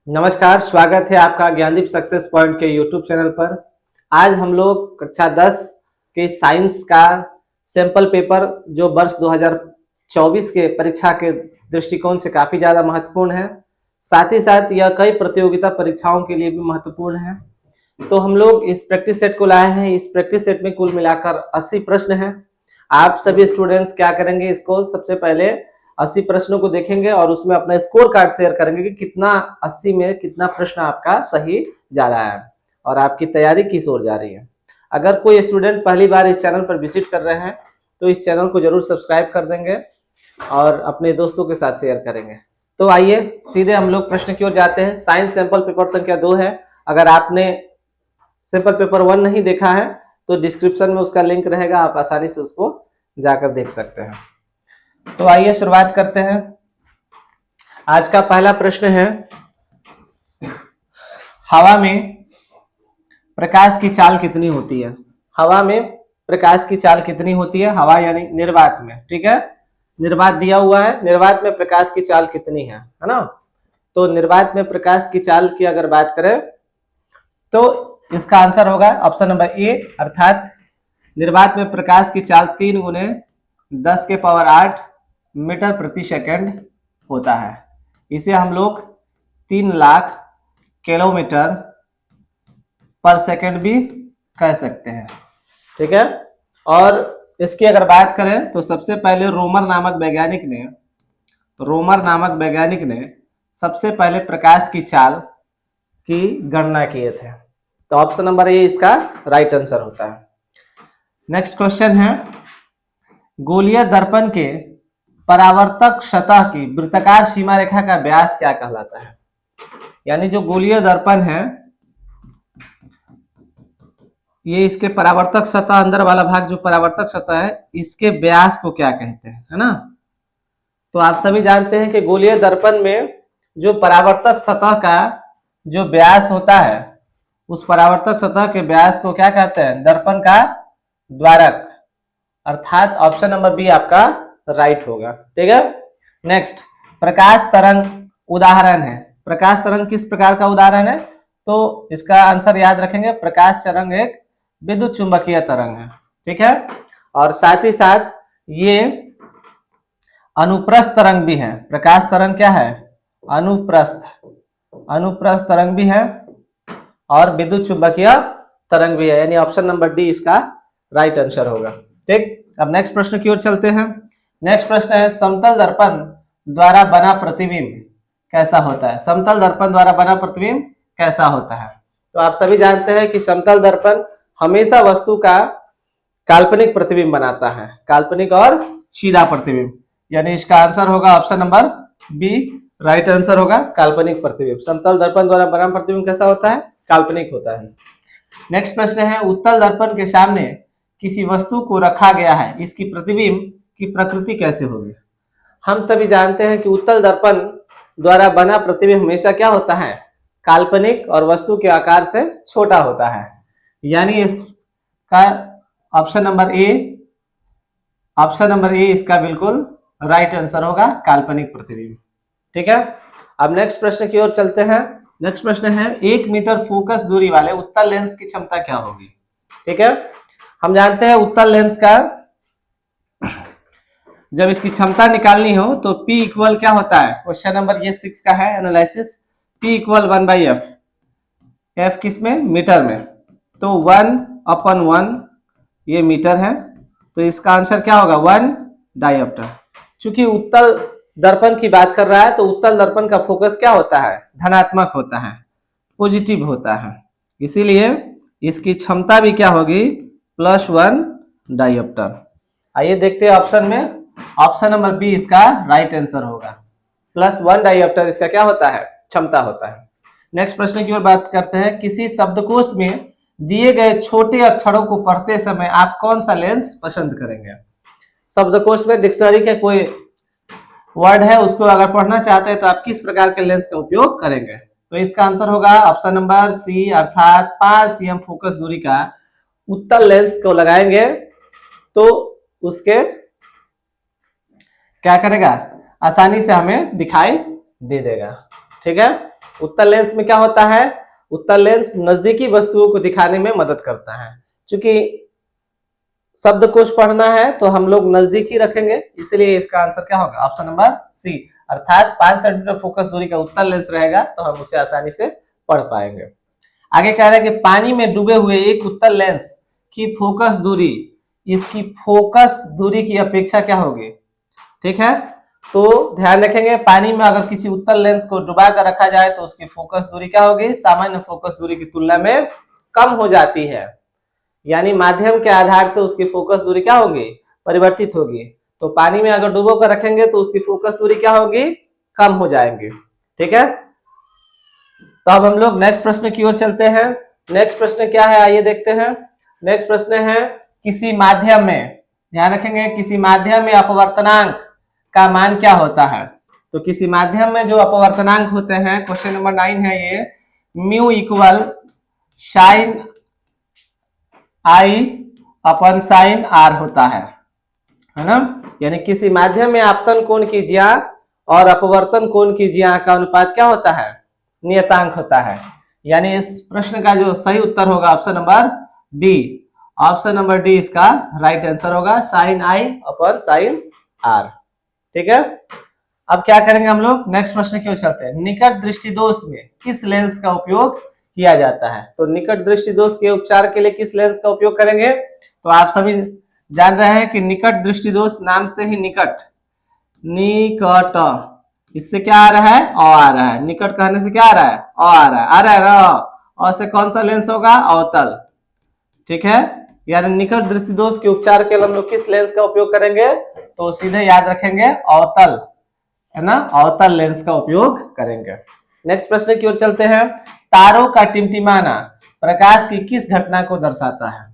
नमस्कार, स्वागत है आपका ज्ञानदीप सक्सेस पॉइंट के यूट्यूब चैनल पर। आज हम लोग कक्षा 10 के साइंस का सैंपल पेपर जो वर्ष 2024 के परीक्षा के दृष्टिकोण से काफ़ी ज़्यादा महत्वपूर्ण है, साथ ही साथ यह कई प्रतियोगिता परीक्षाओं के लिए भी महत्वपूर्ण है। तो हम लोग इस प्रैक्टिस सेट को लाए हैं। इस प्रैक्टिस सेट में कुल मिलाकर 80 प्रश्न हैं। आप सभी स्टूडेंट्स क्या करेंगे, इसको सबसे पहले 80 प्रश्नों को देखेंगे और उसमें अपना स्कोर कार्ड शेयर करेंगे कि कितना 80 में कितना प्रश्न आपका सही जा रहा है और आपकी तैयारी किस ओर जा रही है। अगर कोई स्टूडेंट पहली बार इस चैनल पर विजिट कर रहे हैं तो इस चैनल को जरूर सब्सक्राइब कर देंगे और अपने दोस्तों के साथ शेयर करेंगे। तो आइए सीधे हम लोग प्रश्न की ओर जाते हैं। साइंस सैंपल पेपर संख्या 2 है। अगर आपने सैंपल पेपर 1 नहीं देखा है तो डिस्क्रिप्शन में उसका लिंक रहेगा, आप आसानी से उसको जाकर देख सकते हैं। तो आइए शुरुआत करते हैं। आज का पहला प्रश्न है, हवा में प्रकाश की चाल कितनी होती है? हवा में प्रकाश की चाल कितनी होती है? हवा यानी निर्वात में, ठीक है। निर्वात दिया हुआ है, निर्वात में प्रकाश की चाल कितनी है ना। तो निर्वात में प्रकाश की चाल की अगर बात करें तो इसका आंसर होगा ऑप्शन नंबर ए, अर्थात निर्वात में प्रकाश की चाल 3 गुने 10 के पावर 8 मीटर प्रति सेकंड होता है। इसे हम लोग 3 लाख किलोमीटर पर सेकंड भी कह सकते हैं, ठीक है। और इसकी अगर बात करें तो सबसे पहले रोमर नामक वैज्ञानिक ने सबसे पहले प्रकाश की चाल की गणना किए थे। तो ऑप्शन नंबर ए इसका राइट आंसर होता है। नेक्स्ट क्वेश्चन है, गोलीय दर्पण के परावर्तक सतह की वृत्ताकार सीमा रेखा का व्यास क्या कहलाता है? यानी जो गोलीय दर्पण है, ये इसके परावर्तक सतह, अंदर वाला भाग जो परावर्तक सतह है, इसके व्यास को क्या कहते हैं, है ना। तो आप सभी जानते हैं कि गोलीय दर्पण में जो परावर्तक सतह का जो व्यास होता है, उस परावर्तक सतह के व्यास को क्या कहते हैं? दर्पण का द्वारक, अर्थात ऑप्शन नंबर बी आपका राइट होगा, ठीक है। नेक्स्ट, प्रकाश तरंग उदाहरण है। प्रकाश तरंग किस प्रकार का उदाहरण है? तो इसका आंसर याद रखेंगे, प्रकाश तरंग एक विद्युत चुंबकीय तरंग है, ठीक है। और साथ ही साथ ये अनुप्रस्थ तरंग भी है। प्रकाश तरंग क्या है? अनुप्रस्थ तरंग भी है और विद्युत चुंबकीय तरंग भी है, यानी ऑप्शन नंबर डी इसका राइट आंसर होगा, ठीक। अब नेक्स्ट प्रश्न की ओर चलते हैं। नेक्स्ट प्रश्न है, समतल दर्पण द्वारा बना प्रतिबिंब कैसा होता है? समतल दर्पण द्वारा बना प्रतिबिंब कैसा होता है? तो आप सभी जानते हैं कि समतल दर्पण हमेशा वस्तु का काल्पनिक प्रतिबिंब बनाता है, काल्पनिक और सीधा प्रतिबिंब, यानी इसका आंसर होगा option number B, right answer होगा काल्पनिक प्रतिबिंब। समतल दर्पण द्वारा बना प्रतिबिंब कैसा होता है? काल्पनिक होता है। नेक्स्ट प्रश्न है, उत्तल दर्पण के सामने किसी वस्तु को रखा गया है, इसकी प्रतिबिंब की प्रकृति कैसे होगी? हम सभी जानते हैं कि उत्तल दर्पण द्वारा बना प्रतिबिंब हमेशा क्या होता है? काल्पनिक और वस्तु के आकार से छोटा होता है, यानी इसका ऑप्शन नंबर ए इसका बिल्कुल राइट आंसर होगा, काल्पनिक प्रतिबिंब, ठीक है। अब नेक्स्ट प्रश्न की ओर चलते हैं। नेक्स्ट प्रश्न है, 1 मीटर फोकस दूरी वाले उत्तल लेंस की क्षमता क्या होगी? ठीक है, हम जानते हैं उत्तल लेंस का जब इसकी क्षमता निकालनी हो तो P इक्वल क्या होता है? क्वेश्चन नंबर ये 6 का है analysis. P equal 1/f, f किस में? मीटर में। तो 1/1 ये मीटर है, तो इसका आंसर क्या होगा? 1 डायोप्टर। चूंकि उत्तल दर्पण की बात कर रहा है तो उत्तल दर्पण का फोकस क्या होता है? धनात्मक होता है, पॉजिटिव होता है, इसीलिए इसकी क्षमता भी क्या होगी? +1 डायोप्टर। आइए देखते हैं ऑप्शन में, ऑप्शन नंबर बी इसका राइट आंसर होगा, +1 डायोप्टर इसका क्या होता है? क्षमता होता है। नेक्स्ट प्रश्न की ओर बात करते हैं, किसी शब्दकोश में दिए गए छोटे अक्षरों को पढ़ते समय आप कौन सा लेंस पसंद करेंगे? शब्दकोश में डिक्शनरी के कोई वर्ड है, उसको अगर पढ़ना चाहते हैं तो आप किस प्रकार के लेंस का उपयोग करेंगे? तो इसका आंसर होगा ऑप्शन नंबर सी, अर्थात 5 cm फोकस दूरी का उत्तल लेंस को लगाएंगे तो उसके क्या करेगा? आसानी से हमें दिखाई दे देगा, ठीक है। उत्तल लेंस में क्या होता है, उत्तल लेंस नजदीकी वस्तुओं को दिखाने में मदद करता है। चूंकि शब्दकोश पढ़ना है तो हम लोग नजदीक ही रखेंगे, इसलिए इसका आंसर क्या होगा, ऑप्शन नंबर सी, अर्थात 5 सेंटीमीटर फोकस दूरी का उत्तल लेंस रहेगा तो हम उसे आसानी से पढ़ पाएंगे। आगे कह रहा है कि पानी में डूबे हुए एक उत्तल लेंस की फोकस दूरी इसकी फोकस दूरी की अपेक्षा क्या होगी। ठीक है, तो ध्यान रखेंगे पानी में अगर किसी उत्तल लेंस को डुबा कर रखा जाए तो उसकी फोकस दूरी क्या होगी, सामान्य फोकस दूरी की तुलना में कम हो जाती है, यानी माध्यम के आधार से उसकी फोकस दूरी क्या होगी, परिवर्तित होगी। तो पानी में अगर डुबो कर रखेंगे तो उसकी फोकस दूरी क्या होगी, कम हो जाएंगी। ठीक है, तो अब हम लोग नेक्स्ट प्रश्न की ओर चलते हैं। नेक्स्ट प्रश्न क्या है, आइए देखते हैं। नेक्स्ट प्रश्न है किसी माध्यम में, ध्यान रखेंगे, किसी माध्यम में अपवर्तनांक का मान क्या होता है। तो किसी माध्यम में जो अपवर्तनांक होते हैं, क्वेश्चन नंबर 9 है ये, mu equal sine i upon sine r होता है ना। यानी किसी माध्यम में आपतन कोण की ज्या और अपवर्तन कोण की ज्या का अनुपात क्या होता है, नियतांक होता है। यानी इस प्रश्न का जो सही उत्तर होगा option number D, option number D इसका राइट आंसर होगा, sine i upon sine r. ठीक है, अब क्या करेंगे हम लोग, नेक्स्ट प्रश्न की ओर चलते हैं। निकट दृष्टि दोष में किस लेंस का उपयोग किया जाता है। तो निकट दृष्टि दोष के उपचार के लिए किस लेंस का उपयोग करेंगे। तो आप सभी जान रहे हैं कि निकट दृष्टि दोष नाम से ही निकट, निकट, इससे क्या आ रहा है, अ आ रहा है, निकट कहने से क्या आ रहा है, अ आ रहा है, आ रहा है ना, और से कौन सा लेंस होगा, अवतल। ठीक है, यानी निकट दृष्टि दोष के उपचार के लिए हम लोग किस लेंस का उपयोग करेंगे, तो सीधे याद रखेंगे अवतल, है ना, अवतल लेंस का उपयोग करेंगे। नेक्स्ट प्रश्न की ओर चलते हैं। तारों का टिमटिमाना प्रकाश की किस घटना को दर्शाता है।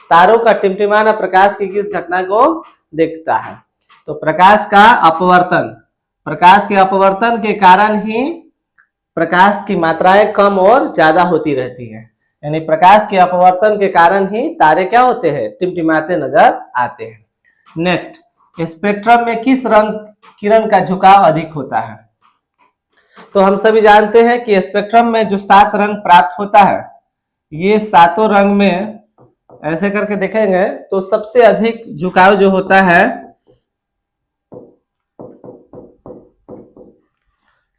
तारों का टिमटिमाना प्रकाश की किस घटना को दिखता है। तो प्रकाश का अपवर्तन, प्रकाश के अपवर्तन के कारण ही प्रकाश की मात्राएं कम और ज्यादा होती रहती हैं। यानी प्रकाश के अपवर्तन के कारण ही तारे क्या होते हैं, टिमटिमाते नजर आते हैं। नेक्स्ट, स्पेक्ट्रम में किस रंग किरण का झुकाव अधिक होता है। तो हम सभी जानते हैं कि स्पेक्ट्रम में जो 7 रंग प्राप्त होता है, ये सातों रंग में ऐसे करके देखेंगे तो सबसे अधिक झुकाव जो होता है,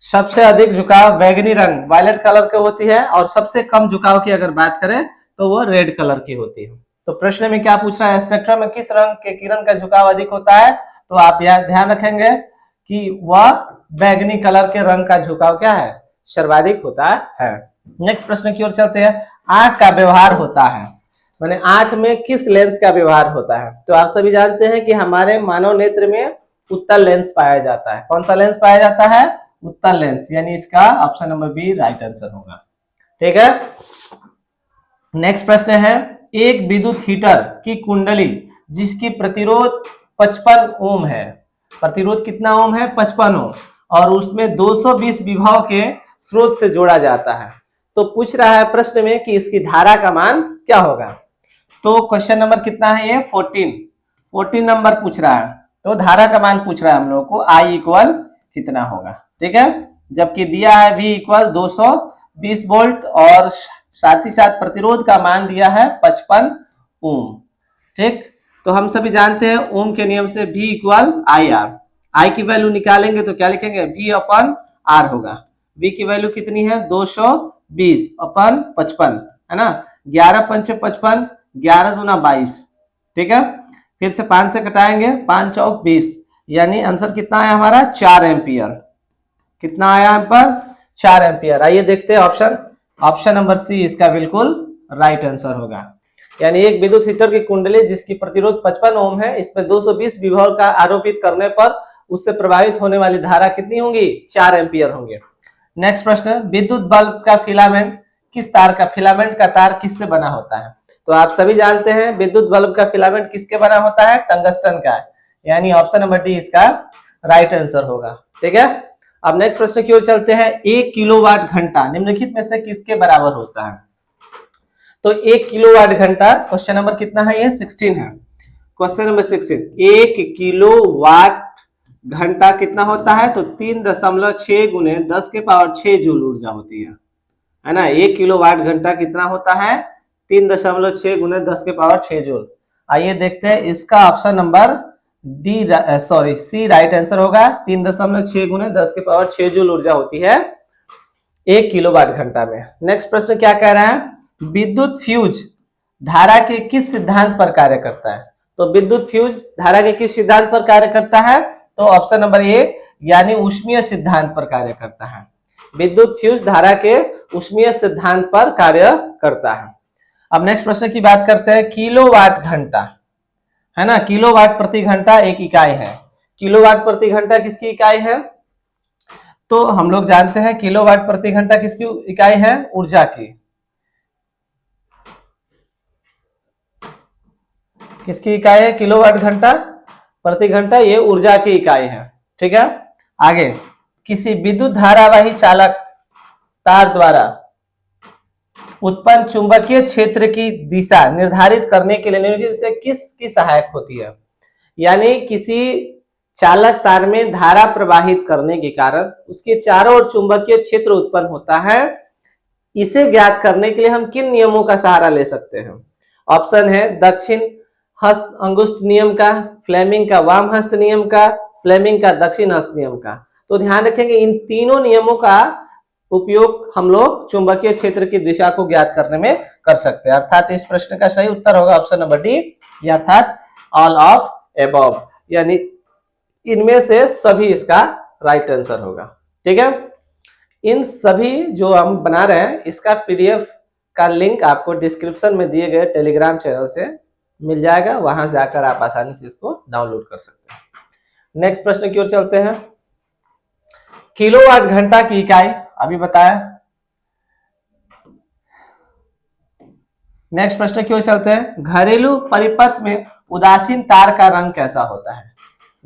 सबसे अधिक झुकाव बैगनी रंग वायलेट कलर के होती है, और सबसे कम झुकाव की अगर बात करें तो वो रेड कलर की होती है। तो प्रश्न में क्या पूछ रहा है, स्पेक्ट्रम में किस रंग के किरण का झुकाव अधिक होता है। तो आप यह ध्यान रखेंगे कि वह बैगनी कलर के रंग का झुकाव क्या है, सर्वाधिक होता है। नेक्स्ट प्रश्न की ओर चलते हैं। आंख का व्यवहार होता है, माने आंख में किस लेंस का व्यवहार होता है। तो आप सभी जानते हैं कि हमारे मानव नेत्र में उत्तल लेंस पाया जाता है। कौन सा लेंस पाया जाता है, उत्तल लेंस, यानी इसका option number B right answer होगा। ठीक है, नेक्स्ट प्रश्न है। एक विद्युत हीटर की कुंडली जिसकी प्रतिरोध 55 ओम है, प्रतिरोध कितना ओम है, 55 ओम, और उसमें 220 विभव के स्रोत से जोड़ा जाता है। तो पूछ रहा है प्रश्न में कि इसकी धारा का मान क्या होगा। तो क्वेश्चन नंबर कितना है ये, 14 नंबर पूछ रहा है। तो धारा का मान पूछ रहा है हम लोग को, आई इक्वल कितना होगा। ठीक है, जबकि दिया है V इक्वल 220 वोल्ट और साथ ही साथ प्रतिरोध का मान दिया है 55 ओम। ठीक, तो हम सभी जानते हैं ओम के नियम से V इक्वल आई आर, आई की वैल्यू निकालेंगे तो क्या लिखेंगे, V अपन आर होगा। V की वैल्यू कितनी है, 220 अपन 55, है ना, 11 पंचे 55, 11 दूना 22। ठीक है, फिर से 5 से कटाएंगे, 5 चौक 20, यानी आंसर कितना है हमारा, 4 एम्पियर। कितना आया यहाँ पर, 4 एम्पियर। आइए देखते हैं ऑप्शन, ऑप्शन नंबर सी इसका बिल्कुल राइट आंसर होगा। यानी एक विद्युत हीटर की कुंडली जिसकी प्रतिरोध 55 ओम है, इसमें 220 विभव का आरोपित करने पर उससे प्रभावित होने वाली धारा कितनी होंगी, 4 एम्पियर होंगे। नेक्स्ट प्रश्न, विद्युत बल्ब का फिलामेंट किस तार का, फिलामेंट का तार किससे बना होता है। तो आप सभी जानते हैं विद्युत बल्ब का फिलामेंट किसके बना होता है, टंगस्टन का, यानी ऑप्शन नंबर डी इसका राइट आंसर होगा। ठीक है, अब नेक्स्ट प्रश्न की ओर चलते हैं। 1 किलोवाट घंटा निम्नलिखित में से किसके बराबर होता है। तो 1 किलोवाट घंटा, क्वेश्चन नंबर कितना है ये, 16 है। क्वेश्चन नंबर 16, 1 किलोवाट घंटा कितना होता है, तो 3.6 गुने 10 के पावर 6 जूल ऊर्जा होती है ना। 1 किलोवाट घंटा कितना होता है, 3.6 गुने 10 के पावर 6 जूल। आइए देखते हैं, इसका option number C right answer होगा। 3.6 गुने 10 के पावर 6 जूल ऊर्जा होती है 1 किलोवाट घंटा में। नेक्स्ट प्रश्न क्या कह रहा है, विद्युत फ्यूज धारा के किस सिद्धांत पर कार्य करता है। तो विद्युत फ्यूज धारा के किस सिद्धांत पर कार्य करता है, तो ऑप्शन नंबर ए यानी ऊष्मीय सिद्धांत पर कार्य करता है। विद्युत फ्यूज धारा के ऊष्मीय सिद्धांत पर कार्य करता है। अब नेक्स्ट प्रश्न की बात करते हैं, किलोवाट घंटा है ना, किलोवाट प्रति घंटा एक इकाई है। किलोवाट प्रति घंटा किसकी इकाई है, तो हम लोग जानते हैं किलोवाट प्रति घंटा किसकी इकाई है, ऊर्जा की। किसकी इकाई है, किलोवाट घंटा प्रति घंटा, ये ऊर्जा की इकाई है। ठीक है, आगे, किसी विद्युत धारावाही चालक तार द्वारा उत्पन्न चुंबकीय क्षेत्र की दिशा निर्धारित करने के लिए से किसकी सहायक होती है। यानी किसी चालक तार में धारा प्रवाहित करने के कारण उसके चारों ओर चुंबकीय क्षेत्र उत्पन्न होता है। इसे ज्ञात करने के लिए हम किन नियमों का सहारा ले सकते हैं। ऑप्शन है दक्षिण हस्त अंगुष्ठ नियम का, फ्लेमिंग का वाम हस्त नियम का, फ्लेमिंग का दक्षिण हस्त नियम का। तो ध्यान रखेंगे इन तीनों नियमों का उपयोग हम लोग चुंबकीय क्षेत्र की दिशा को ज्ञात करने में कर सकते हैं। अर्थात इस प्रश्न का सही उत्तर होगा ऑप्शन नंबर डी, अर्थात ऑल ऑफ एबव, यानी इनमें से सभी इसका राइट आंसर होगा। ठीक है, इन सभी जो हम बना रहे हैं इसका पीडीएफ का लिंक आपको डिस्क्रिप्शन में दिए गए टेलीग्राम चैनल से मिल जाएगा, वहां जाकर आप आसानी से इसको डाउनलोड कर सकते हैं। नेक्स्ट प्रश्न की ओर चलते हैं, किलोवाट घंटा की इकाई अभी बताया। नेक्स्ट प्रश्न की ओर चलते हैं, घरेलू परिपथ में उदासीन तार का रंग कैसा होता है।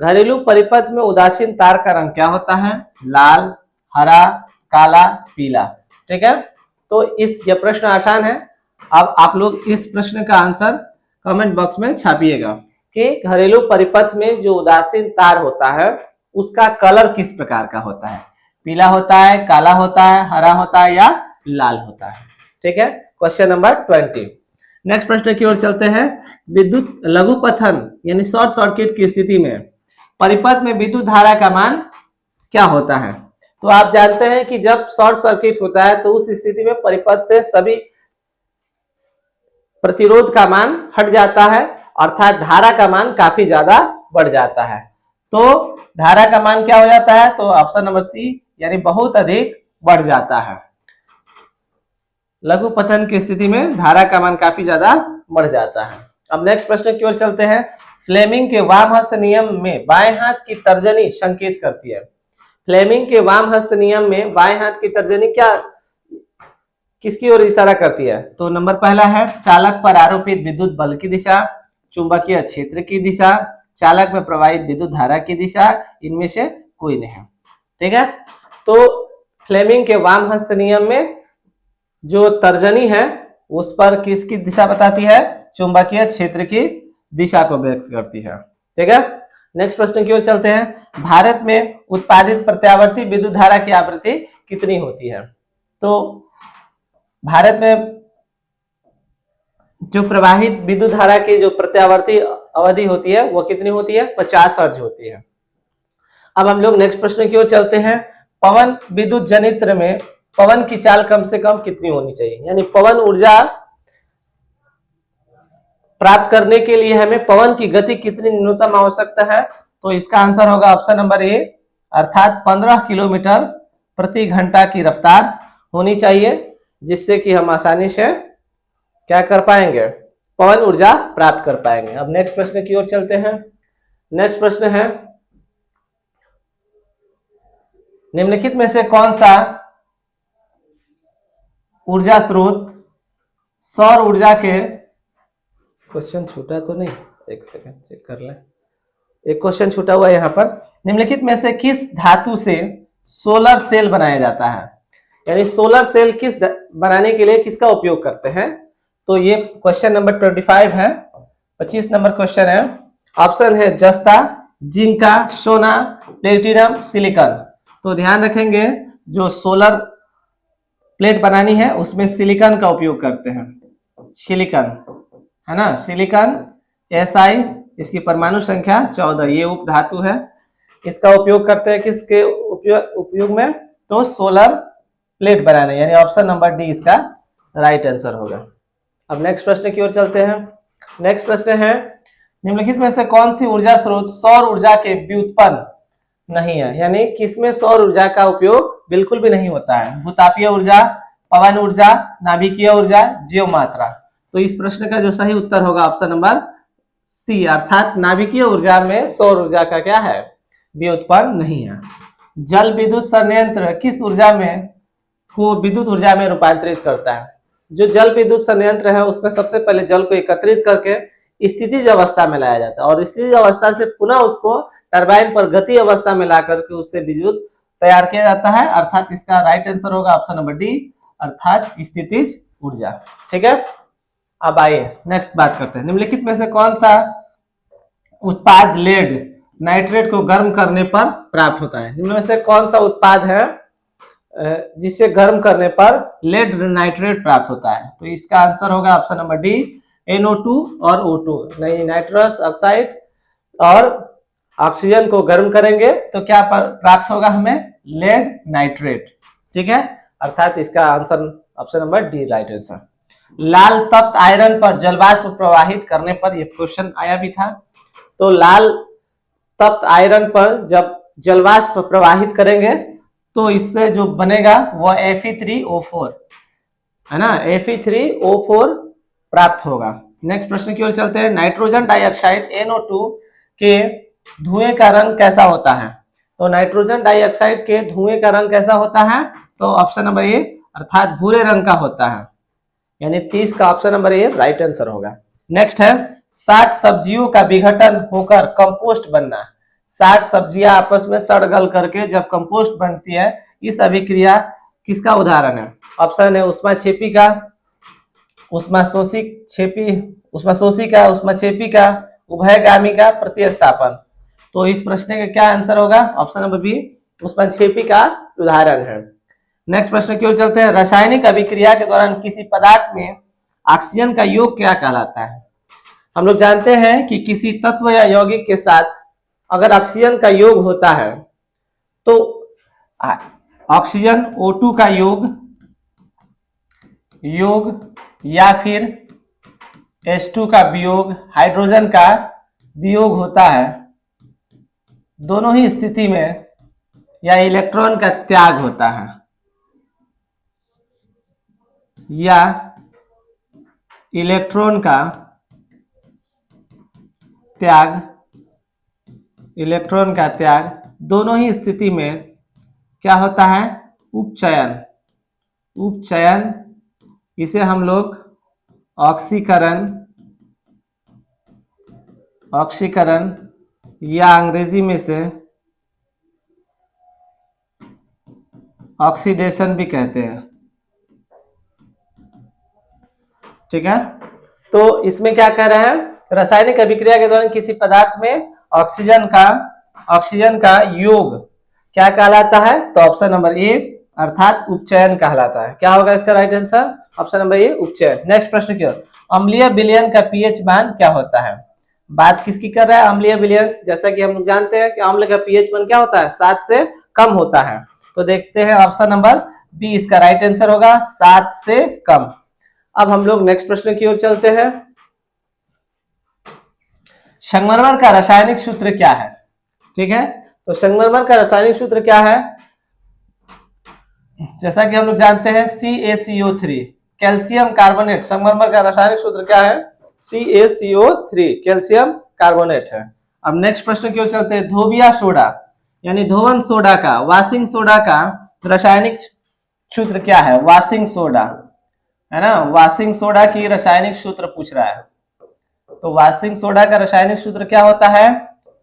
घरेलू परिपथ में उदासीन तार का रंग क्या होता है, लाल, हरा, काला, पीला। ठीक है, तो यह प्रश्न आसान है। अब आप लोग इस प्रश्न का आंसर कमेंट बॉक्स में छापिएगा कि घरेलू परिपथ में जो उदासीन तार होता है उसका कलर किस प्रकार का होता है, पीला होता है, काला होता है, हरा होता है या लाल होता है। ठीक है, क्वेश्चन नंबर 20। नेक्स्ट प्रश्न की ओर चलते हैं, विद्युत लघुपथन यानी शॉर्ट सर्किट की स्थिति में परिपथ में विद्युत धारा का मान क्या होता है। तो आप जानते हैं कि जब शॉर्ट सर्किट होता है तो उस स्थिति में परिपथ से सभी प्रतिरोध का मान हट जाता है, अर्थात धारा का मान काफी ज्यादा बढ़ जाता है। तो धारा का मान क्या हो जाता है, तो ऑप्शन नंबर सी यानी बहुत अधिक बढ़ जाता है। लघुपथन की स्थिति में धारा का मान काफी ज्यादा बढ़ जाता है। अब नेक्स्ट प्रश्न की ओर चलते हैं, फ्लेमिंग के वाम हस्त नियम में बाएं हाथ की तर्जनी संकेत करती है। फ्लेमिंग के वाम हस्त नियम में बाएं हाथ की तर्जनी क्या किसकी ओर इशारा करती है, तो नंबर पहला है चालक पर आरोपित विद्युत बल की दिशा, चुंबकीय क्षेत्र की दिशा, चालक में प्रवाहित विद्युत धारा की दिशा, इनमें से कोई नहीं। ठीक है, तो फ्लेमिंग के वाम हस्त नियम में जो तर्जनी है उस पर किसकी दिशा बताती है, चुंबकीय क्षेत्र की दिशा को व्यक्त करती है। ठीक है, नेक्स्ट प्रश्न की ओर चलते हैं, भारत में उत्पादित प्रत्यावर्ती विद्युत धारा की आवृत्ति कितनी होती है। तो भारत में जो प्रवाहित विद्युत धारा की जो प्रत्यावर्ती अवधि होती है वो कितनी होती है, 50 हर्ट्ज होती है। अब हम लोग नेक्स्ट प्रश्न की ओर चलते हैं, पवन विद्युत जनित्र में पवन की चाल कम से कम कितनी होनी चाहिए, यानी पवन ऊर्जा प्राप्त करने के लिए हमें पवन की गति कितनी न्यूनतम आवश्यकता है। तो इसका आंसर होगा ऑप्शन नंबर ए, अर्थात 15 किलोमीटर प्रति घंटा की रफ्तार होनी चाहिए, जिससे कि हम आसानी से क्या कर पाएंगे, पवन ऊर्जा प्राप्त कर पाएंगे। अब नेक्स्ट प्रश्न की ओर चलते हैं। नेक्स्ट प्रश्न है, निम्नलिखित में से कौन सा ऊर्जा स्रोत सौर ऊर्जा के, क्वेश्चन छूटा तो नहीं, एक सेकंड चेक कर लें, एक क्वेश्चन छूटा हुआ है यहाँ पर, निम्नलिखित में से किस धातु से सोलर सेल बनाया जाता है, यानी सोलर सेल किस बनाने के लिए किसका उपयोग करते हैं। तो ये क्वेश्चन नंबर 25 है, 25 नंबर क्वेश्चन है। ऑप्शन है जस्ता, जिंक का, सोना, प्लेटिनम, सिलिकॉन। तो ध्यान रखेंगे जो सोलर प्लेट बनानी है उसमें सिलिकॉन का उपयोग करते हैं, सिलिकॉन है ना, सिलिकॉन Si, इसकी परमाणु संख्या 14, ये उप धातु है। इसका उपयोग करते हैं किसके उपयोग में, तो सोलर प्लेट बनाने, यानी ऑप्शन नंबर डी इसका राइट आंसर होगा। अब नेक्स्ट प्रश्न की ओर चलते हैं। नेक्स्ट प्रश्न है, निम्नलिखित में से कौन सी ऊर्जा स्रोत सौर ऊर्जा के व्युत्पन्न नहीं है, यानी किसमें सौर ऊर्जा का उपयोग बिल्कुल भी नहीं होता है। भूतापीय ऊर्जा, पवन ऊर्जा, नाभिकीय ऊर्जा, जीव मात्रा। तो इस प्रश्न का जो सही उत्तर होगा ऑप्शन नंबर सी, अर्थात नाभिकीय ऊर्जा में सौर ऊर्जा का क्या है, व्युत्पन्न नहीं है। जल विद्युत संयंत्र किस ऊर्जा में को विद्युत ऊर्जा में रूपांतरित करता है। जो जल विद्युत संयंत्र है उसमें सबसे पहले जल को एकत्रित करके स्थितिज अवस्था में लाया जाता है और स्थितिज अवस्था से पुनः उसको टरबाइन पर गति अवस्था में ला करके उससे विद्युत तैयार किया जाता है, अर्थात इसका राइट आंसर होगा ऑप्शन नंबर डी, अर्थात स्थितिज ऊर्जा। ठीक है, अब आइए नेक्स्ट बात करते हैं। निम्नलिखित में से कौन सा उत्पाद लेड नाइट्रेट को गर्म करने पर प्राप्त होता है। निम्न में से कौन सा उत्पाद है जिसे गर्म करने पर लेड नाइट्रेट प्राप्त होता है। तो इसका आंसर होगा ऑप्शन नंबर डी, NO2 और O2, नहीं नाइट्रस ऑक्साइड और ऑक्सीजन को गर्म करेंगे तो क्या प्राप्त होगा हमें, लेड नाइट्रेट। ठीक है, अर्थात इसका answer option number D right answer. लाल तप्त आयरन पर जलवाष्प प्रवाहित करने पर, यह क्वेश्चन आया भी था। तो लाल तप्त आयरन पर जब जलवाष्प प्रवाहित करेंगे तो इससे जो बनेगा वो Fe3O4 है ना, Fe3O4 प्राप्त होगा। नेक्स्ट प्रश्न की ओर चलते हैं। नाइट्रोजन डाइऑक्साइड NO2 के धुएं का रंग कैसा होता है। तो नाइट्रोजन डाइऑक्साइड के धुएं का रंग कैसा होता है, तो ऑप्शन नंबर ए, अर्थात भूरे रंग का होता है, यानी 30 का ऑप्शन नंबर ए राइट आंसर होगा। नेक्स्ट है, साग सब्जियों का विघटन होकर कंपोस्ट बनना। साग सब्जियां आपस में सड़ गल करके जब कंपोस्ट बनती है, इस अभिक्रिया किसका उदाहरण है। ऑप्शन है उष्माक्षेपी का, उष्माशोषी का, उष्माक्षेपी का, उभयगामी का, प्रतिस्थापन। तो इस प्रश्न का क्या आंसर होगा, ऑप्शन नंबर बी, उष्माक्षेपी का उदाहरण है। नेक्स्ट प्रश्न की ओर चलते हैं। रासायनिक अभिक्रिया के दौरान किसी पदार्थ में ऑक्सीजन का योग क्या कहलाता है। हम लोग जानते हैं कि किसी तत्व या यौगिक के साथ अगर ऑक्सीजन का योग होता है तो ऑक्सीजन O2 का योग या फिर H2 का वियोग, हाइड्रोजन का वियोग होता है। दोनों ही स्थिति में या इलेक्ट्रॉन का त्याग होता है, या इलेक्ट्रॉन का त्याग, दोनों ही स्थिति में क्या होता है, उपचयन। इसे हम लोग ऑक्सीकरण या अंग्रेजी में से ऑक्सीडेशन भी कहते हैं। ठीक है, तो इसमें क्या कह रहे हैं, रासायनिक अभिक्रिया के दौरान किसी पदार्थ में ऑक्सीजन का योग क्या कहलाता है, तो ऑप्शन नंबर ए, अर्थात उपचयन कहलाता है। क्या होगा इसका right answer, option number A, उपचयन। नेक्स्ट प्रश्न की ओर। अम्लीय विलयन का पीएच मान क्या होता है। बात किसकी कर रहा है, अम्लीय विलयन। जैसा कि हम लोग जानते हैं कि अम्ल का पीएच मान क्या होता है, 7 से कम होता है। तो देखते हैं ऑप्शन नंबर बी इसका राइट आंसर होगा, 7 से कम। अब हम लोग नेक्स्ट प्रश्न की ओर चलते हैं। संगमरमर का रासायनिक सूत्र क्या है। ठीक है, तो संगमरमर का रासायनिक सूत्र क्या है, जैसा कि हम लोग जानते हैं CaCO3, कैल्शियम कार्बोनेट। संगमरमर का रासायनिक सूत्र क्या है, CaCO3, कैल्शियम कार्बोनेट है। अब नेक्स्ट प्रश्न की ओर चलते हैं। धोबिया सोडा यानी धोवन सोडा का, वॉशिंग सोडा का रासायनिक सूत्र क्या है। वॉशिंग सोडा है ना, वॉशिंग सोडा की रासायनिक सूत्र पूछ रहा है। तो वॉशिंग सोडा का रासायनिक सूत्र क्या होता है,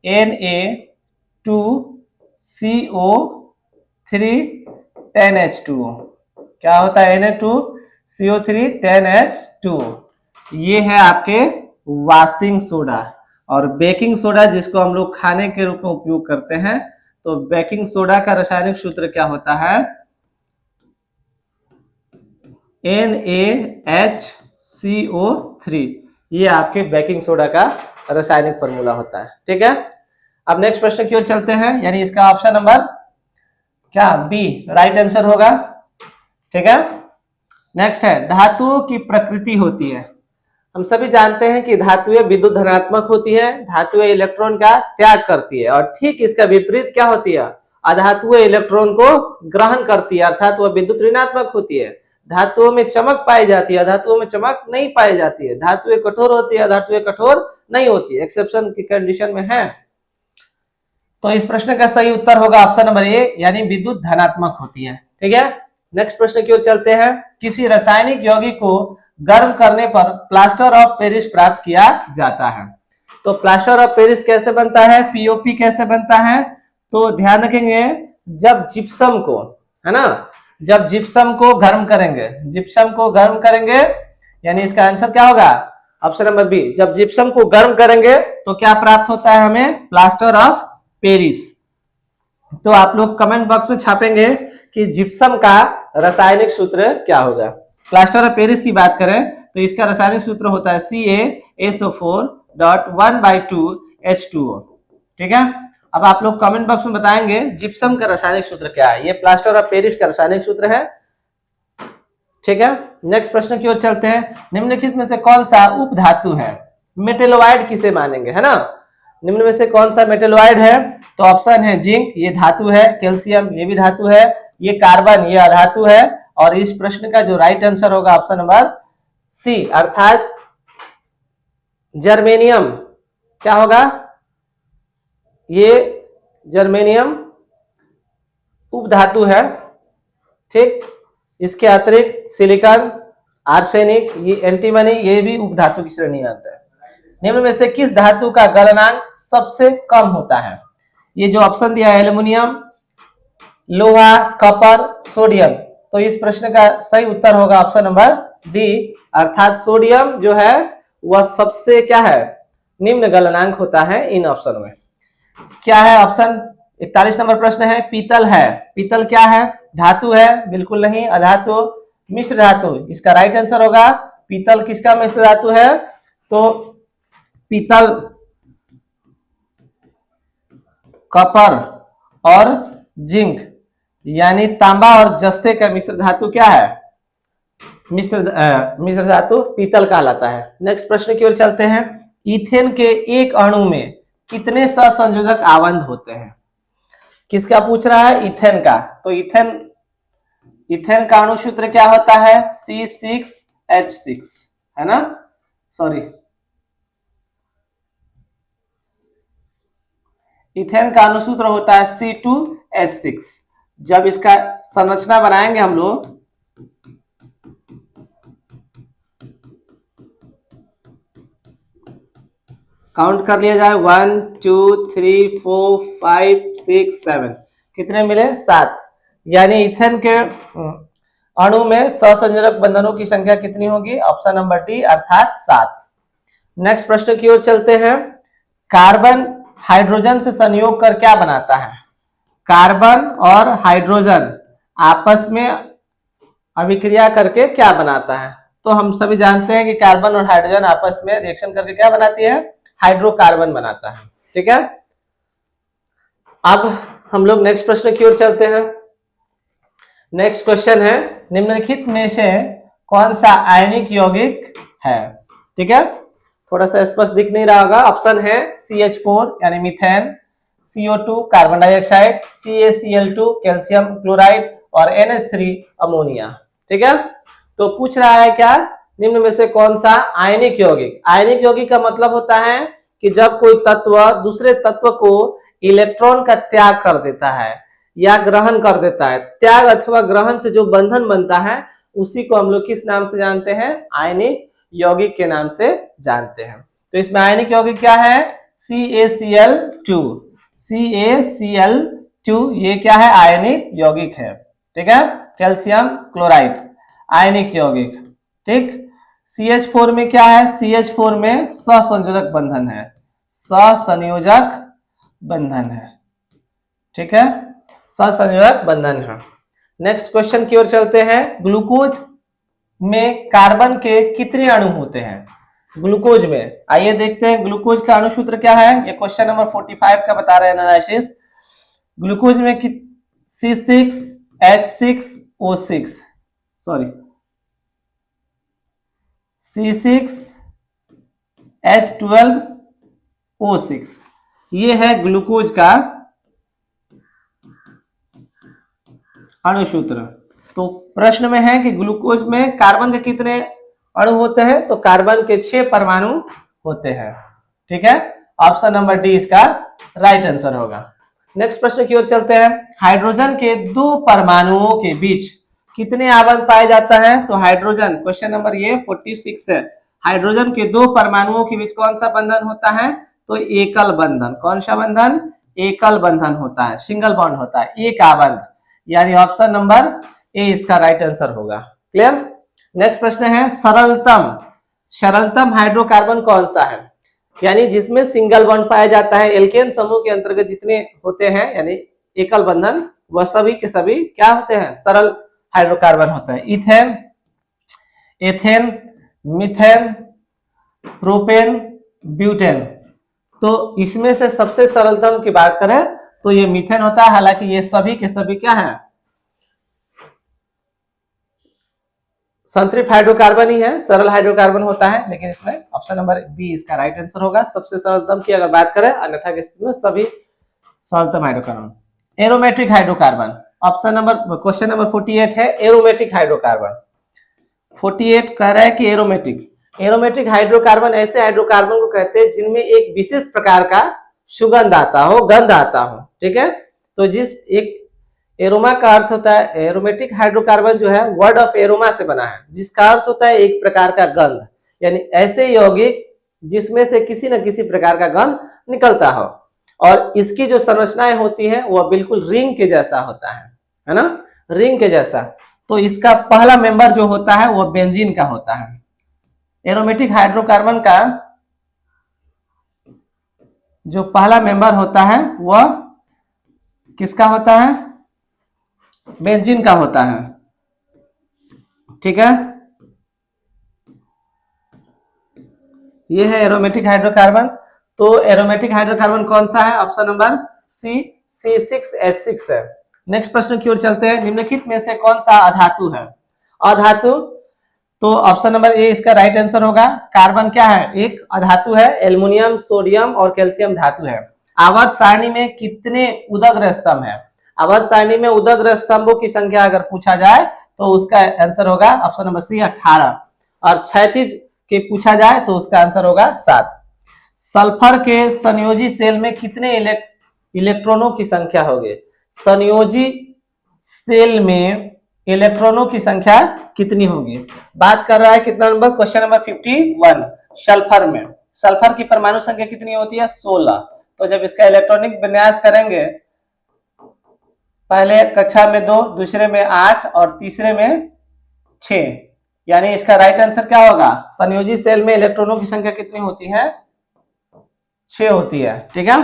Na2CO3 क्या होता है, Na2CO3 10H2। ये है आपके वॉशिंग सोडा। और बेकिंग सोडा जिसको हम लोग खाने के रूप में उपयोग करते हैं, तो बेकिंग सोडा का रासायनिक सूत्र क्या होता है? NaHCO3। ये आपके बेकिंग सोडा का रासायनिक फॉर्मूला होता है। ठीक है, अब नेक्स्ट प्रश्न की ओर चलते हैं, यानी इसका ऑप्शन नंबर क्या बी राइट आंसर होगा। ठीक है, नेक्स्ट है धातुओं की प्रकृति होती है। हम सभी जानते हैं कि धातुएं विद्युत धनात्मक होती है, धातुएं इलेक्ट्रॉन का त्याग करती है, और ठीक इसका विपरीत क्या होती है? अधातुएं इलेक्ट्रॉन को ग्रहण करती है, अर्थात वह विद्युत ऋणात्मक होती है। धातुओं में चमक पाई जाती है, धातुओं में चमक नहीं पाई जाती है। धातुएं कठोर होती है, धातुएं कठोर नहीं होती, एक्सेप्शन की कंडीशन में है। तो इस प्रश्न का सही उत्तर होगा ऑप्शन नंबर ए, यानी विद्युत धनात्मक होती है। ठीक है, नेक्स्ट प्रश्न की ओर चलते हैं। किसी रासायनिक यौगिक को गर्म करने पर प्लास्टर ऑफ पेरिस प्राप्त किया जाता है। तो प्लास्टर ऑफ पेरिस कैसे बनता है, पीओपी कैसे बनता है? तो ध्यान रखेंगे, जब जिप्सम को, है ना, जब जिप्सम को गर्म करेंगे, जिप्सम को गर्म करेंगे, यानी इसका आंसर क्या होगा? Option number B. जब जिप्सम को गर्म करेंगे तो क्या प्राप्त होता है हमें? Plaster of Paris. तो आप लोग कमेंट बॉक्स में छापेंगे कि जिप्सम का रासायनिक सूत्र क्या होगा। प्लास्टर ऑफ पेरिस की बात करें तो इसका रासायनिक सूत्र होता है CaSO4.1/2H2O। ठीक है, अब आप लोग कमेंट बॉक्स में बताएंगे जिप्सम का रासायनिक सूत्र क्या है। ये प्लास्टर ऑफ पेरिस का रासायनिक सूत्र है। ठीक है, नेक्स्ट प्रश्न की ओर चलते हैं। निम्नलिखित में से कौन सा उपधातु है? मेटेलोइड किसे मानेंगे, है ना? निम्न में से कौन सा मेटेलोइड है? तो ऑप्शन है जिंक, ये धातु है। कैल्शियम, ये भी धातु है। ये कार्बन, ये अधातु है। और इस प्रश्न का जो राइट आंसर होगा ऑप्शन नंबर सी, अर्थात जर्मेनियम। क्या होगा? ये जर्मेनियम उपधातु है। ठीक, इसके अतिरिक्त सिलिकॉन, आर्सेनिक, ये एंटीमनी, ये भी उपधातु की श्रेणी में आता है। निम्न में से किस धातु का गलनांक सबसे कम होता है? ये जो ऑप्शन दिया है एल्युमिनियम, लोहा, कॉपर, सोडियम। तो इस प्रश्न का सही उत्तर होगा ऑप्शन नंबर डी, अर्थात सोडियम जो है वह सबसे क्या है? निम्न गलनांक होता है इन ऑप्शन में। क्या है ऑप्शन? 41 नंबर प्रश्न है, पीतल है। पीतल क्या है? धातु है? बिल्कुल नहीं, अधातु, मिश्र धातु। इसका राइट आंसर होगा पीतल किसका मिश्र धातु है? तो पीतल कॉपर और जिंक, यानी तांबा और जस्ते का मिश्र धातु क्या है? मिश्र धातु पीतल कहलाता है। नेक्स्ट प्रश्न की ओर चलते हैं। इथेन के एक अणु में कितने सहसंयोजक आबंध होते हैं? किसका पूछ रहा है? इथेन का। तो इथेन का अणु सूत्र क्या होता है? C6H6, है ना? सॉरी, इथेन का अनुसूत्र होता है C2H6। जब इसका संरचना बनाएंगे हम लोग, काउंट कर लिया जाए, 1 2 3 4 5 6 7, कितने मिले? 7। यानी इथेन के अणु में सहसंयोजक बंधनों की संख्या कितनी होगी? ऑप्शन नंबर डी, अर्थात 7। नेक्स्ट प्रश्न की ओर चलते हैं। कार्बन हाइड्रोजन से संयोग कर क्या बनाता है? कार्बन और हाइड्रोजन आपस में अभिक्रिया करके क्या बनाता है? तो हम सभी जानते हैं कि कार्बन और हाइड्रोजन आपस में रिएक्शन करके क्या बनाती है? हाइड्रोकार्बन बनाता है। ठीक है, अब हम लोग नेक्स्ट प्रश्न की ओर चलते हैं। नेक्स्ट क्वेश्चन है, निम्नलिखित में से कौन सा आयनिक यौगिक है? ठीक है, थोड़ा सा स्पष्ट दिख नहीं रहा होगा। ऑप्शन है CH4 यानी methane, CO2 carbon dioxide, CaCl2 calcium chloride और NH3 अमोनिया। ठीक है, तो पूछ रहा है क्या? निम्न में से कौन सा आयनिक यौगिक? आयनिक यौगिक का मतलब होता है कि जब कोई तत्व दूसरे तत्व को इलेक्ट्रॉन का त्याग कर देता है या ग्रहण कर देता है, त्याग अथवा ग्रहण से जो बंधन बनता है उसी को हम लोग किस नाम से जानते हैं? आयनिक यौगिक के नाम से जानते हैं। तो इसमें आयनिक यौगिक क्या है? CaCl2। CaCl2 ये क्या है? आयनिक यौगिक है। ठीक है, कैल्शियम क्लोराइड आयनिक यौगिक। ठीक, CH4 में क्या है? CH4 में सहसंयोजक बंधन है। सहसंयोजक बंधन है। ठीक है, सहसंयोजक बंधन है। नेक्स्ट क्वेश्चन की ओर चलते हैं। ग्लूकोज में कार्बन के कितने अणु होते हैं? ग्लूकोज में आइए देखते हैं ग्लूकोज का अणु सूत्र क्या है। ये क्वेश्चन नंबर 45 का बता रहे हैं एनालिसिस। ग्लूकोज में C6H6O6 सॉरी C6H12O6 ये है ग्लूकोज का अणु सूत्र। तो प्रश्न में है कि ग्लूकोज में कार्बन के कितने अणु होते हैं? तो कार्बन के 6 परमाणु होते हैं। ठीक है, ऑप्शन नंबर डी इसका राइट आंसर होगा। नेक्स्ट प्रश्न की ओर चलते हैं। हाइड्रोजन के 2 परमाणुओं के बीच कितने आबंध पाए जाता है? तो हाइड्रोजन, क्वेश्चन नंबर ये 46 है। हाइड्रोजन के 2 परमाणुओं के बीच कौन सा बंधन होता है? तो एकल बंधन। कौन सा बंधन? एकल बंधन होता है, सिंगल बॉन्ड होता है, एक आबंध, यानी ऑप्शन नंबर ए इसका राइट आंसर होगा। क्लियर। नेक्स्ट प्रश्न है सरलतम हाइड्रोकार्बन कौन सा है? यानी जिसमें सिंगल बॉन्ड पाया जाता है। एल्केन समूह के अंतर्गत जितने होते हैं यानी एकल बंधन, वह सभी के सभी क्या होते हैं? सरल हाइड्रोकार्बन होता है। Ethane, ethane, methane, propane, butane. तो इसमें से सबसे सरलतम की बात करें तो ये मीथेन होता है। हालांकि ये सभी के सभी क्या है? संतृप्त हाइड्रोकार्बन ही है, सरल हाइड्रोकार्बन होता है। लेकिन इसमें ऑप्शन नंबर बी इसका राइट आंसर होगा, सबसे सरलतम की अगर बात करें, अन्यथा के स्थिति में सभी सरलतम hydrocarbon. Aromatic hydrocarbon, option number question number 48 है एरोमेटिक हाइड्रोकार्बन। 48 कह रहा है कि एरोमेटिक हाइड्रोकार्बन ऐसे हाइड्रोकार्बन को कहते हैं जिनमें एक विशेष प्रकार का सुगंध आता हो, गंध आता हो। ठीक है, तो जिस एक एरोमा का अर्थ होता है, एरोमेटिक हाइड्रोकार्बन जो है वर्ड ऑफ एरोमा से बना है, जिसका अर्थ होता है एक प्रकार का गंध, यानी ऐसे यौगिक जिसमें से किसी न किसी प्रकार का गंध निकलता हो। और इसकी जो संरचनाएं होती हैं वह बिल्कुल रिंग के जैसा होता है ना, रिंग के जैसा। तो इसका पहला मेंबर जो होता है वह बेंजीन का होता है। एरोमेटिक हाइड्रोकार्बन का जो पहला मेंबर होता है वह किसका होता है? बेंजीन का होता है। ठीक है, ये है एरोमेटिक हाइड्रोकार्बन। तो एरोमेटिक हाइड्रोकार्बन कौन सा है? ऑप्शन नंबर सी, C6H6 है। नेक्स्ट प्रश्न की ओर चलते हैं। निम्नलिखित में से कौन सा अधातु है? अधातु, तो ऑप्शन नंबर ए इसका राइट आंसर होगा। कार्बन क्या है? एक अधातु है। एल्युमिनियम, सोडियम और कैल्शियम धातु है। आवर्त सारणी में कितने उदग्र स्तंभ है? आवर्त सारणी में उदग्र स्तंभों की संख्या अगर पूछा जाए तो उसका आंसर होगा ऑप्शन नंबर सी 18, और क्षैतिज के पूछा जाए तो उसका आंसर होगा 7। सल्फर के संयोजी सेल में कितने इलेक्ट्रॉनों की संख्या होगी? संयोजी सेल में इलेक्ट्रॉनों की संख्या कितनी होगी? बात कर रहा है कितना नंबर? Question number 51। सल्फर में सल्फर की परमाणु संख्या कितनी होती है? 16। तो जब इसका इलेक्ट्रॉनिक विन्यास करेंगे, पहले कक्षा में 2, दूसरे में 8 और तीसरे में 6, यानी इसका राइट आंसर क्या होगा? संयोजी सेल में इलेक्ट्रॉनों की संख्या कितनी होती है? 6 होती है। ठीक है,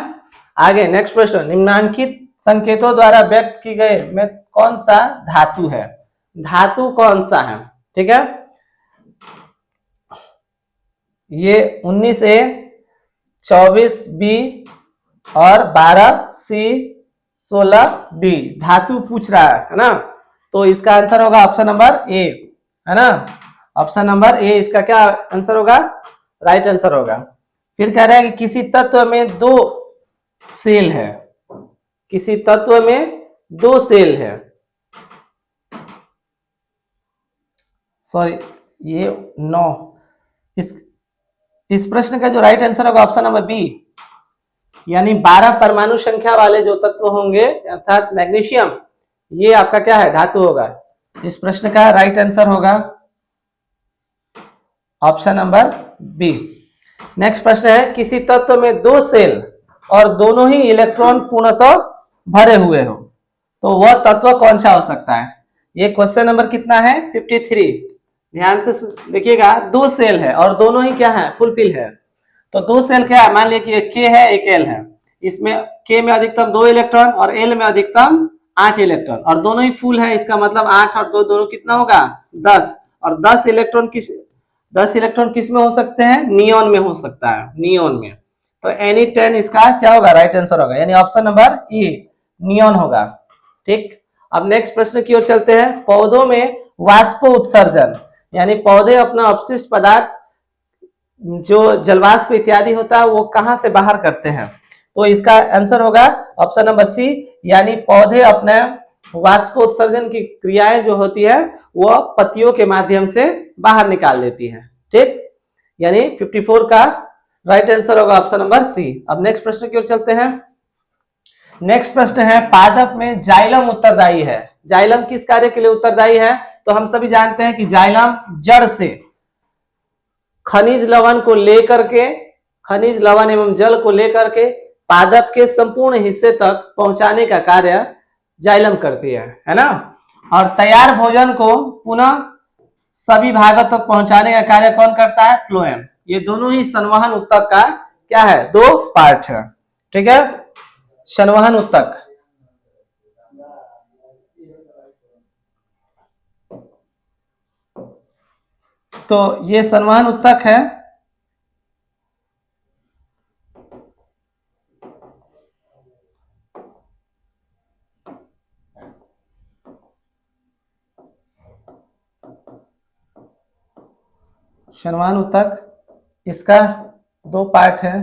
आगे नेक्स्ट प्रश्न। निम्नांकित संकेतों द्वारा व्यक्त की गई में कौन सा धातु है? धातु कौन सा है? ठीक है, ये 19A, 24B और 12C, 16D धातु पूछ रहा है ना। तो इसका आंसर होगा ऑप्शन नंबर ए, है ना। ऑप्शन नंबर ए इसका क्या आंसर होगा? राइट आंसर होगा। फिर कह रहा है कि किसी तत्व में 2 सेल है, किसी तत्व में 2 सेल है, सॉरी ये 9। इस प्रश्न का जो राइट आंसर होगा ऑप्शन नंबर बी, यानी 12 परमाणु संख्या वाले जो तत्व होंगे अर्थात मैग्नीशियम, ये आपका क्या है? धातु होगा। इस प्रश्न का राइट आंसर होगा ऑप्शन नंबर बी। नेक्स्ट प्रश्न है किसी तत्व में 2 सेल और दोनों ही इलेक्ट्रॉन पूर्णतः भरे हुए हो, तो वह तत्व कौन सा हो सकता है? ये क्वेश्चन नंबर कितना है? 53। ध्यान से देखिएगा, 2 सेल है और दोनों ही क्या है? फुलफिल है। तो दो सेल क्या है, मान लिया कि एक के है एक एल है, इसमें के में अधिकतम 2 इलेक्ट्रॉन और एल में अधिकतम 8 इलेक्ट्रॉन, और दोनों ही फुल है, इसका मतलब 8 और 2 दोनों कितना होगा 10, और 10 इलेक्ट्रॉन किस में हो सकते हैं, नियॉन में हो सकता है, नियॉन में। तो एनी 10 इसका क्या होगा, राइट आंसर होगा, यानी ऑप्शन नंबर ई नियॉन होगा। ठीक, अब नेक्स्ट प्रश्न की ओर चलते हैं। पौधों में वाष्प उत्सर्जन, यानी पौधे अपना अपशिष्ट पदार्थ जो जलवाष्प इत्यादि होता है वो कहां से बाहर करते हैं, तो इसका आंसर होगा ऑप्शन नंबर सी, यानी पौधे अपने वाष्प उत्सर्जन की क्रियाएं जो होती है वो पत्तियों के माध्यम से बाहर निकाल लेती है। ठीक, यानी 54 का राइट आंसर होगा ऑप्शन नंबर सी। अब नेक्स्ट प्रश्न की ओर चलते हैं। नेक्स्ट प्रश्न है, पादप में जाइलम उत्तरदायी है। जाइलम किस कार्य के लिए उत्तरदायी है, तो हम सभी जानते हैं कि जाइलम जड़ से खनिज लवण को लेकर के, खनिज लवण एवं जल को लेकर के पादप के संपूर्ण हिस्से तक पहुंचाने का कार्य जाइलम करती है ना, और तैयार भोजन को पुनः सभी भागों तक पहुंचाने का कार्य कौन करता है, फ्लोएम। ये दोनों ही संवहन उत्तक का क्या है, दो पार्ट है। ठीक है, संवहन उत्तक, तो ये संवहन उत्तक है, संवहन उत्तक, इसका दो पार्ट है,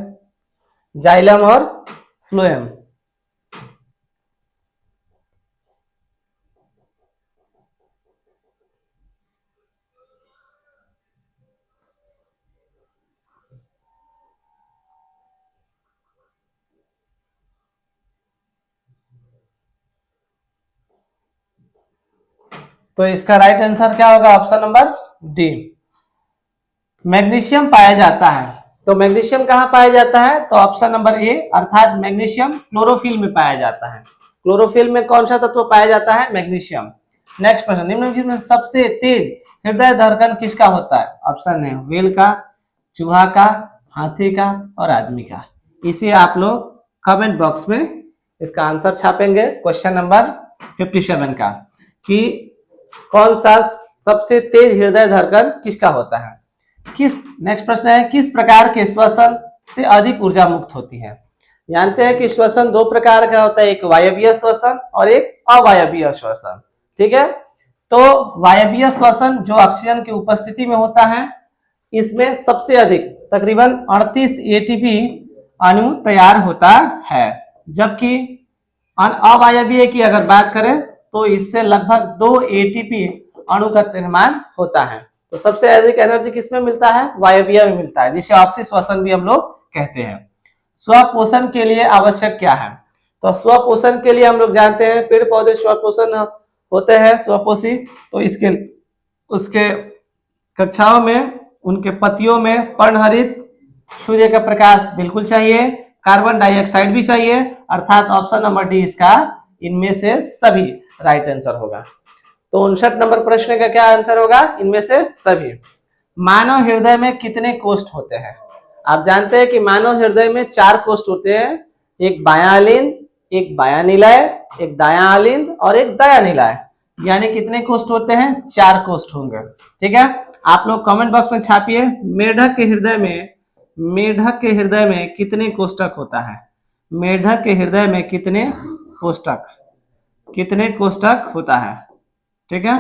जाइलम और फ्लोएम। तो इसका राइट आंसर क्या होगा, ऑप्शन नंबर डी। मैग्नीशियम पाया जाता है, तो मैग्नीशियम कहाँ पाया जाता है, तो ऑप्शन नंबर ए, अर्थात मैग्नीशियम क्लोरोफिल में पाया जाता है। क्लोरोफिल में कौन सा तत्व पाया जाता है, मैग्नीशियम। नेक्स्ट प्रश्न, निम्नलिखित में सबसे तेज हृदय धड़कन किसका होता है, ऑप्शन है व्हेल का, चूहा का, हाथी का और आदमी का। इसे आप लोग कमेंट बॉक्स में इसका आंसर छापेंगे क्वेश्चन नंबर 57 का, कि कौन सा सबसे तेज हृदय धड़कन किसका होता है। नेक्स्ट प्रश्न है, किस प्रकार के श्वसन से अधिक ऊर्जा मुक्त होती है। जानते हैं कि श्वसन दो प्रकार का होता है, एक वायवीय श्वसन और एक अवायवीय श्वसन। ठीक है, तो वायवीय श्वसन जो ऑक्सीजन की उपस्थिति में होता है, इसमें सबसे अधिक तकरीबन 38 एटीपी अणु तैयार होता है, जबकि अवायवीय की अगर बात करें तो इससे लगभग 2 एटीपी अणु का निर्माण होता है। तो सबसे अधिक एनर्जी किसमें मिलता है, वायवीय में मिलता है, जिसे ऑक्सीश्वसन भी हम लोग कहते हैं। स्वपोषण के लिए आवश्यक क्या है, तो स्वपोषण के लिए हम लोग जानते हैं पेड़ पौधे स्वपोषण होते हैं, स्वपोषी। तो इसके उसके कक्षाओं में, उनके पत्तियों में पर्णहरित सूर्य का प्रकाश बिल्कुल चाहिए, कार्बन डाइऑक्साइड भी चाहिए, अर्थात ऑप्शन नंबर डी इसका इनमें से सभी राइट आंसर होगा। तो 59 नंबर प्रश्न का क्या आंसर होगा, इनमें से सभी। मानव हृदय में कितने कोष्ठ होते हैं, आप जानते हैं कि मानव हृदय में 4 कोष्ठ होते हैं, एक बायां, एक बायां निलय, एक दायां आलिंद और एक दायां निलय। यानी कितने कोष्ठ होते हैं, 4 कोष्ठ होंगे। ठीक है, आप लोग कमेंट बॉक्स में छापिए, मेढक के हृदय में कितने कोष्ठक होता है, मेढक के हृदय में कितने कोष्ठक होता है। ठीक है,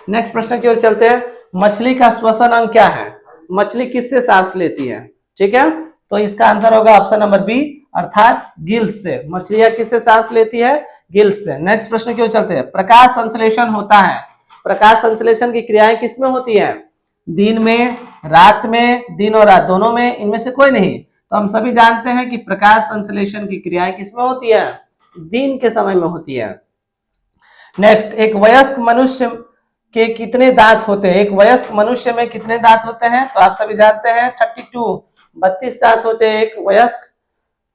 नेक्स्ट प्रश्न की ओर चलते हैं। मछली का श्वसन अंग क्या है, मछली किससे सांस लेती है। ठीक है, तो इसका आंसर होगा ऑप्शन नंबर बी, अर्थात गिल्स से। मछलियां किससे सांस लेती है, गिल्स से। नेक्स्ट प्रश्न की ओर चलते हैं। प्रकाश संश्लेषण होता है, प्रकाश संश्लेषण की क्रियाएं किसमें होती है, दिन में, रात में, दिन और रात दोनों में, इनमें से कोई नहीं। तो हम सभी जानते हैं कि प्रकाश संश्लेषण की क्रियाएं किसमें होती है, दिन के समय में होती है। नेक्स्ट, एक वयस्क मनुष्य के कितने दांत होते हैं, एक वयस्क मनुष्य में कितने दांत होते हैं, तो आप सभी जानते हैं 32 दांत होते हैं एक वयस्क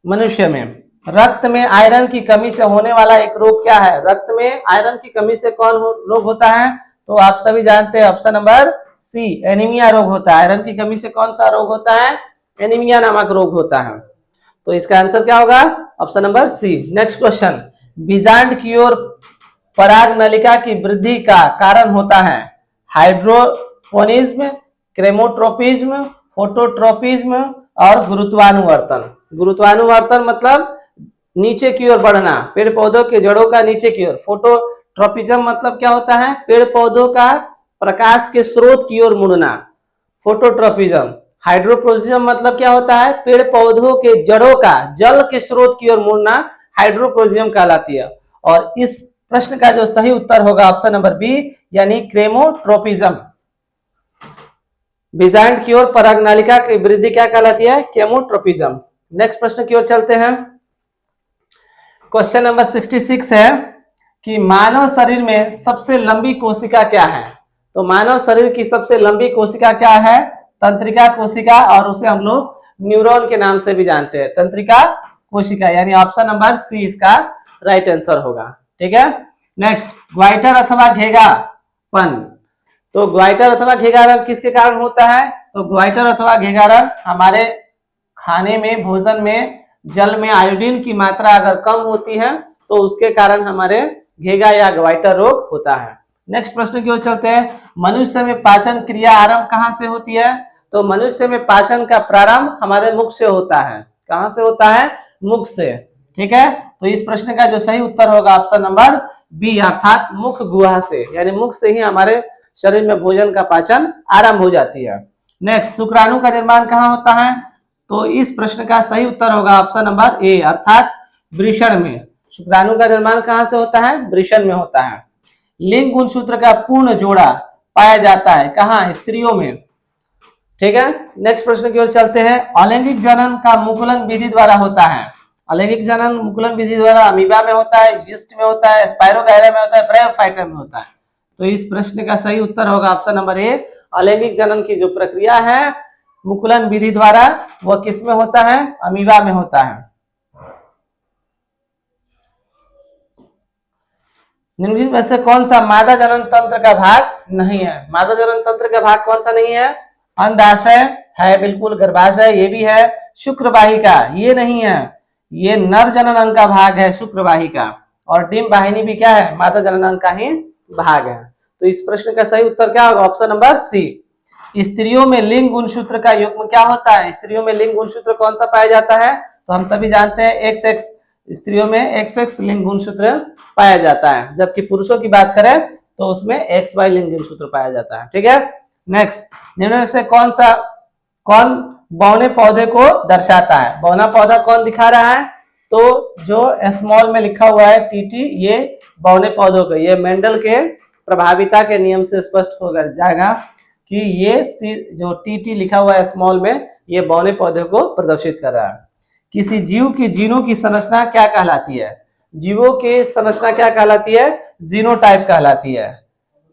मनुष्य में। रक्त में आयरन की कमी से होने वाला एक रोग क्या है, रक्त में आयरन की कमी से कौन रोग होता है, तो आप सभी जानते हैं ऑप्शन नंबर सी, एनीमिया रोग होता है। आयरन की कमी से कौन सा रोग होता है, एनीमिया नामक रोग होता है। तो इसका आंसर क्या होगा? Option number C. Next question, बीजांड की ओर पराग नलिका की वृद्धि का कारण होता है हाइड्रोपोनिज्म, क्रेमोट्रोपिज्म, फोटोट्रोपिज्म और गुरुत्वानुवर्तन। गुरुत्वानुवर्तन मतलब नीचे की ओर बढ़ना, पेड़ पौधों के जड़ों का नीचे की ओर। फोटोट्रोपिज्म मतलब क्या होता है? पेड़ पौधों का प्रकाश के स्रोत की ओर मुड़ना, फोटोट्रोपिज्म। हाइड्रोपोनिज्म मतलब क्या होता है? पेड़ पौधों के जड़ों का जल के स्रोत की ओर मुड़ना, हाइड्रोपोनिज्म कहलाती है। और इस प्रश्न का जो सही उत्तर होगा ऑप्शन नंबर बी, यानी क्रेमोट्रोपिज्म। बीजांड की ओर परागनालिका की वृद्धि क्या कहलाती है? केमोट्रोपिज्म। नेक्स्ट प्रश्न की ओर चलते हैं। क्वेश्चन नंबर 66 है कि मानव शरीर में सबसे लंबी कोशिका क्या है? तो मानव शरीर की सबसे लंबी कोशिका क्या है? तंत्रिका कोशिका, और उसे हम लोग न्यूरॉन के नाम से भी जानते हैं, तंत्रिका कोशिका, यानी ऑप्शन नंबर सी इसका राइट आंसर होगा। ठीक है। नेक्स्ट, ग्वाइटर अथवा घेगापन। तो ग्वाइटर अथवा घेगारन किसके कारण होता है? तो ग्वाइटर अथवा घेगारन हमारे खाने में, भोजन में जल में आयोडीन की मात्रा अगर कम होती है तो उसके कारण हमारे घेगा या ग्वाइटर रोग होता है। नेक्स्ट प्रश्न की ओर चलते हैं। मनुष्य में पाचन क्रिया आरंभ कहाँ से होती है? तो मनुष्य में पाचन का प्रारंभ हमारे मुख से होता है। कहाँ से होता है? मुख से। ठीक है। तो इस प्रश्न का जो सही उत्तर होगा ऑप्शन नंबर बी, अर्थात मुख गुहा से, यानी मुख से ही हमारे शरीर में भोजन का पाचन आरंभ हो जाती है। नेक्स्ट, शुक्राणु का निर्माण कहाँ होता है? तो इस प्रश्न का सही उत्तर होगा ऑप्शन नंबर ए, अर्थात वृषण में। शुक्राणु का निर्माण कहाँ से होता है? वृषण में होता है। लिंग गुणसूत्र का पूर्ण जोड़ा पाया जाता है कहाँ? स्त्रियों में। ठीक है। नेक्स्ट प्रश्न की ओर चलते हैं। अलैंगिक जनन का मुकुलन विधि द्वारा होता है। अलैंगिक जनन मुकुलन विधि द्वारा अमीबा में होता है, यीस्ट में होता है, स्पाइरोगायरा में होता है, ब्रायोफाइटा में होता है। तो इस प्रश्न का सही उत्तर होगा ऑप्शन नंबर ए, अलैंगिक जनन की जो प्रक्रिया है मुकुलन विधि द्वारा, वह किस में होता है? अमीबा में होता है। निम्नलिखित में से कौन सा मादा जनन तंत्र का भाग नहीं है? मादा जनन तंत्र का भाग कौन सा नहीं है? अंडाशय है, बिल्कुल। गर्भाशय ये भी है। शुक्रवाहिका ये नहीं है, ये नर जनन अंग का भाग है, शुक्रवाहिका। और डिंब वाहिनी भी क्या है? मादा जनन अंग का ही भाग है। तो इस प्रश्न का सही उत्तर क्या होगा? Option number C. स्त्रियों में लिंग गुणसूत्र का युग्म क्या होता है? स्त्रियों में लिंग गुणसूत्र कौन सा पाया जाता है? तो हम सभी जानते हैं XX, स्त्रियों में XX लिंग गुणसूत्र पाया जाता है, जबकि पुरुषों की बात करें तो उसमें XY लिंग गुणसूत्र पाया जाता है। ठीक है। नेक्स्ट, निम्न में से कौन बौने पौधे को दर्शाता है? बौना पौधा कौन दिखा रहा है? तो जो स्मॉल में लिखा हुआ है TT, ये बौने पौधों को, ये मेंडल के प्रभाविता के नियम से स्पष्ट हो जाएगा कि ये जो TT लिखा हुआ है स्मॉल में, ये बौने पौधे को प्रदर्शित कर रहा है। किसी जीव की जीनों की संरचना क्या कहलाती है? जीवों की संरचना क्या कहलाती है? जीनोटाइप कहलाती है।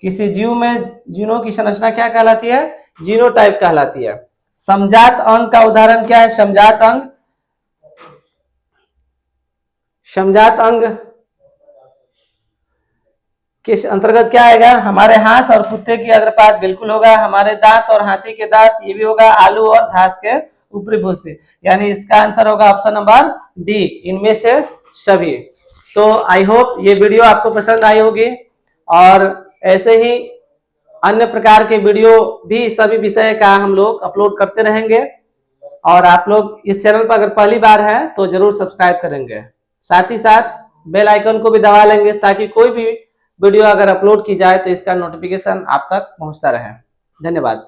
किसी जीव में जीनों की संरचना क्या कहलाती है? जीनोटाइप कहलाती है। समजात अंग का उदाहरण क्या है? समजात अंग, समजात अंग किस अंतर्गत क्या आएगा? हमारे हाथ और कुत्ते की अग्रपात बिल्कुल होगा, हमारे दांत और हाथी के दांत ये भी होगा, आलू और घास के ऊपरी भूसी, यानी इसका आंसर होगा ऑप्शन नंबर डी, इनमें से सभी। तो आई होप ये वीडियो आपको पसंद आई होगी, और ऐसे ही अन्य प्रकार के वीडियो भी सभी विषय का हम लोग अपलोड करते रहेंगे। और आप लोग इस चैनल पर अगर पहली बार है तो जरूर सब्सक्राइब करेंगे, साथ ही साथ बेल आइकन को भी दबा लेंगे, ताकि कोई भी वीडियो अगर अपलोड की जाए तो इसका नोटिफिकेशन आप तक पहुंचता रहे। धन्यवाद।